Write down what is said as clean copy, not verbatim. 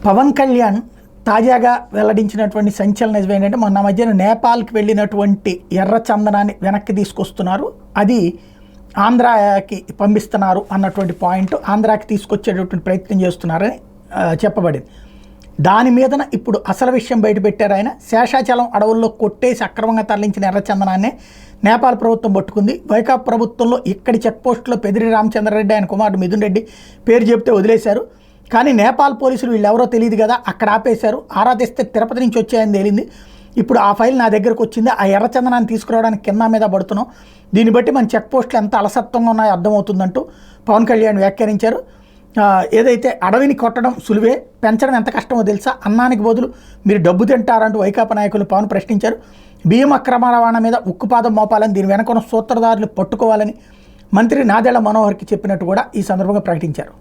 పవన్ కళ్యాణ్ తాజాగా వెల్లడించినటువంటి సంచలన నిజం ఏంటంటే మొన్న మధ్యన నేపాల్కి వెళ్ళినటువంటి ఎర్ర చందనాన్ని వెనక్కి తీసుకొస్తున్నారు, అది ఆంధ్రాకి పంపిస్తున్నారు అన్నటువంటి పాయింట్, ఆంధ్రాకి తీసుకొచ్చేటటువంటి ప్రయత్నం చేస్తున్నారని చెప్పబడింది. దాని మీదన ఇప్పుడు అసలు విషయం బయటపెట్టారు. ఆయన శేషాచలం అడవుల్లో కొట్టేసి అక్రమంగా తరలించిన ఎర్రచందనాన్నే నేపాల్ ప్రభుత్వం పట్టుకుంది. వైకాపా ప్రభుత్వంలో ఇక్కడి చెక్పోస్టులో పెదిరి రామచంద్రారెడ్డి ఆయన కుమారుడు మిథున్ రెడ్డి పేరు చెప్తే వదిలేశారు. కానీ నేపాల్ పోలీసులు వీళ్ళెవరో తెలియదు కదా, అక్కడ ఆపేశారు. ఆరా తెస్తే తిరుపతి నుంచి వచ్చాయని తేలింది. ఇప్పుడు ఆ ఫైల్ నా దగ్గరకు వచ్చింది. ఆ ఎర్రచందనాన్ని తీసుకురావడానికి కింద మీద పడుతున్నాం. దీన్ని బట్టి మన చెక్ పోస్టులు ఎంత అలసత్వంగా ఉన్నాయో అర్థమవుతుందంటూ పవన్ కళ్యాణ్ వ్యాఖ్యానించారు. ఏదైతే అడవిని కొట్టడం సులువే, పెంచడం ఎంత కష్టమో తెలుసా, అన్నానికి బదులు మీరు డబ్బు తింటారంటూ వైకాపా నాయకులు పవన్ ప్రశ్నించారు. బియ్యం అక్రమ రవాణా మీద ఉక్కుపాదం మోపాలని, దీని వెనక సూత్రధారులు పట్టుకోవాలని మంత్రి నాదెళ్ల మనోహర్కి చెప్పినట్టు కూడా ఈ సందర్భంగా ప్రకటించారు.